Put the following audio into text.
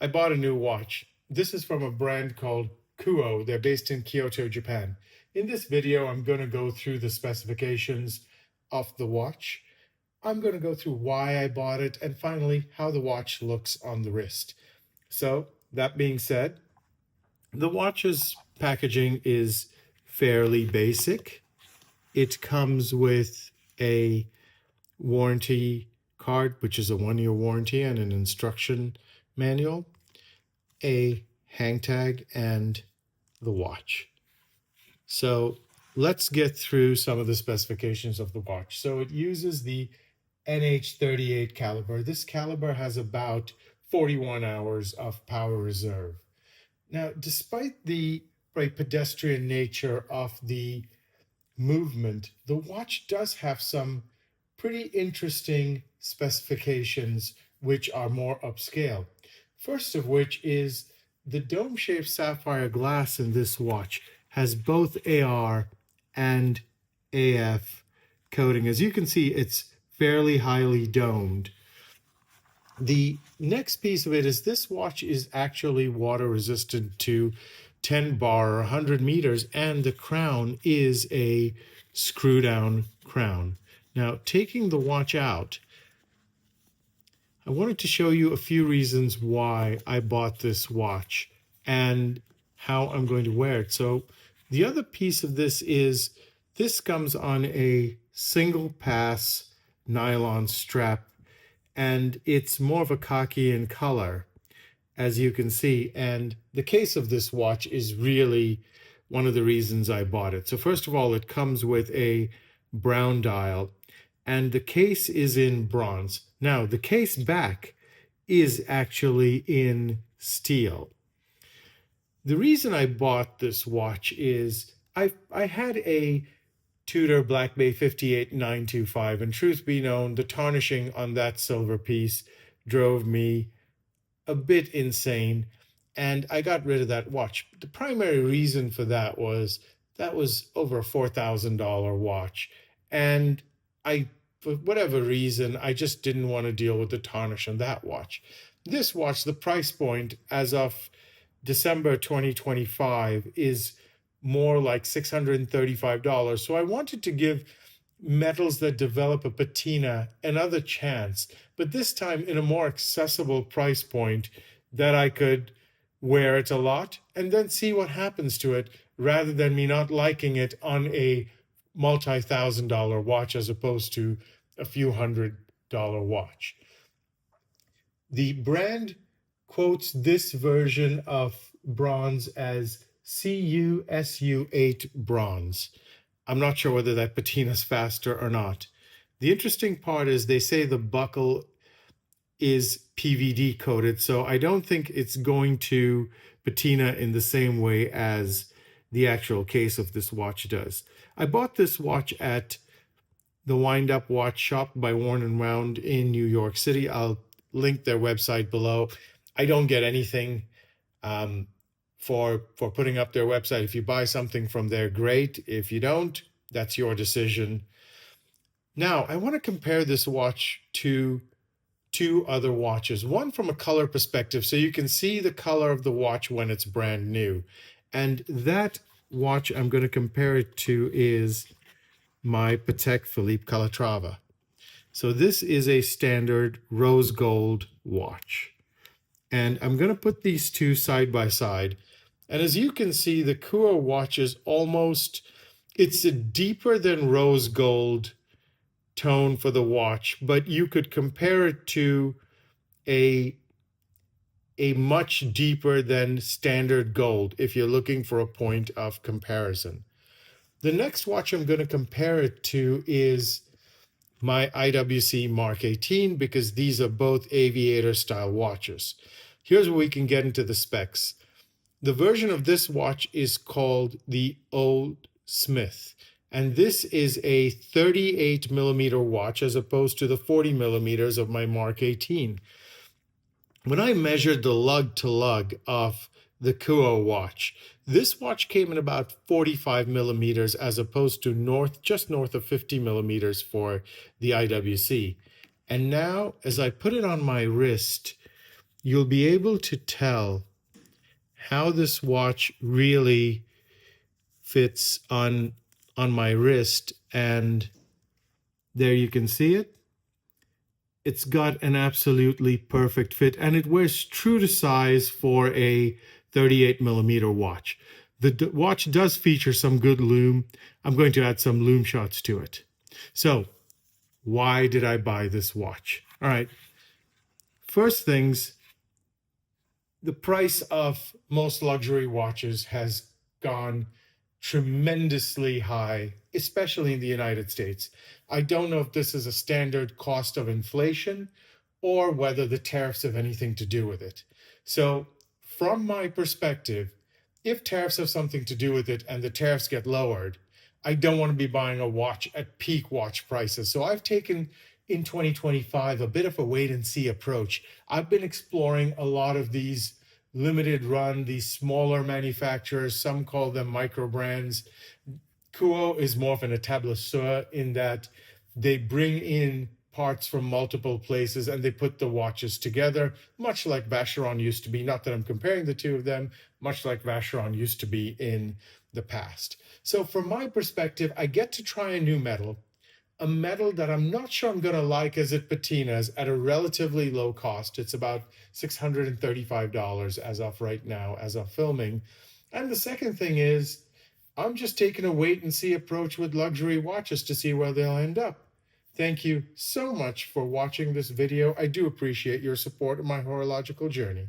I bought a new watch. This is from a brand called Kuoe. They're based in Kyoto, Japan. In this video, I'm going to go through the specifications of the watch. I'm going to go through why I bought it and finally how the watch looks on the wrist. So that being said, the watch's packaging is fairly basic. It comes with a warranty card, which is a 1-year warranty, and an instruction manual, a hang tag, and the watch. So let's get through some of the specifications of the watch. So it uses the NH38 caliber. This caliber has about 41 hours of power reserve. Now, despite the pedestrian nature of the movement, the watch does have some pretty interesting specifications which are more upscale. First of which is the dome-shaped sapphire glass in this watch has both AR and AF coating. As you can see, it's fairly highly domed. The next piece of it is this watch is actually water resistant to 10 bar or 100 meters, and the crown is a screw down crown. Now, taking the watch out, I wanted to show you a few reasons why I bought this watch and how I'm going to wear it. So the other piece of this is this comes on a single pass nylon strap, and it's more of a khaki in color, as you can see. And the case of this watch is really one of the reasons I bought it. So first of all, it comes with a brown dial, and the case is in bronze. Now, the case back is actually in steel. The reason I bought this watch is I had a Tudor Black Bay 58925, and truth be known, the tarnishing on that silver piece drove me a bit insane, and I got rid of that watch. The primary reason for that was over a $4,000 watch, and for whatever reason, I just didn't want to deal with the tarnish on that watch. This watch, the price point as of December 2025 is more like $635. So I wanted to give metals that develop a patina another chance, but this time in a more accessible price point that I could wear it a lot and then see what happens to it, rather than me not liking it on a multi-$1,000 watch as opposed to a few $100 watch. The brand quotes this version of bronze as CUSU8 bronze. I'm not sure whether that patina's faster or not. The interesting part is they say the buckle is PVD coated, so I don't think it's going to patina in the same way as the actual case of this watch does. I bought this watch at the Windup watch shop by Worn & Wound in New York City. I'll link their website below. I don't get anything for putting up their website. If you buy something from there, great. If you don't, that's your decision. Now, I want to compare this watch to two other watches, one from a color perspective, so you can see the color of the watch when it's brand new. And that watch I'm going to compare it to is my Patek Philippe Calatrava. So this is a standard rose gold watch. And I'm going to put these two side by side. And as you can see, the Kuoe watch is it's a deeper than rose gold tone for the watch, but you could compare it to a much deeper than standard gold if you're looking for a point of comparison. The next watch I'm going to compare it to is my IWC Mark 18, because these are both aviator style watches. Here's where we can get into the specs. The version of this watch is called the Old Smith, and this is a 38 millimeter watch as opposed to the 40 millimeters of my Mark 18. When I measured the lug to lug of the Kuoe watch, this watch came in about 45 millimeters as opposed to just north of 50 millimeters for the IWC. And now, as I put it on my wrist, you'll be able to tell how this watch really fits on my wrist. And there you can see it. It's got an absolutely perfect fit, and it wears true to size for a 38mm watch. The watch does feature some good lume. I'm going to add some lume shots to it. So why did I buy this watch? All right. First things, the price of most luxury watches has gone tremendously high, especially in the United States. I don't know if this is a standard cost of inflation or whether the tariffs have anything to do with it. So from my perspective, if tariffs have something to do with it and the tariffs get lowered, I don't want to be buying a watch at peak watch prices. So I've taken in 2025 a bit of a wait and see approach. I've been exploring a lot of these limited run, these smaller manufacturers. Some call them microbrands. Kuoe is more of an établisseur in that they bring in parts from multiple places and they put the watches together, much like Vacheron used to be. Not that I'm comparing the two of them, much like Vacheron used to be in the past. So from my perspective, I get to try a new metal, a metal that I'm not sure I'm going to like as it patinas at a relatively low cost. It's about $635 as of right now, as of filming. And the second thing is, I'm just taking a wait and see approach with luxury watches to see where they'll end up. Thank you so much for watching this video. I do appreciate your support of my horological journey.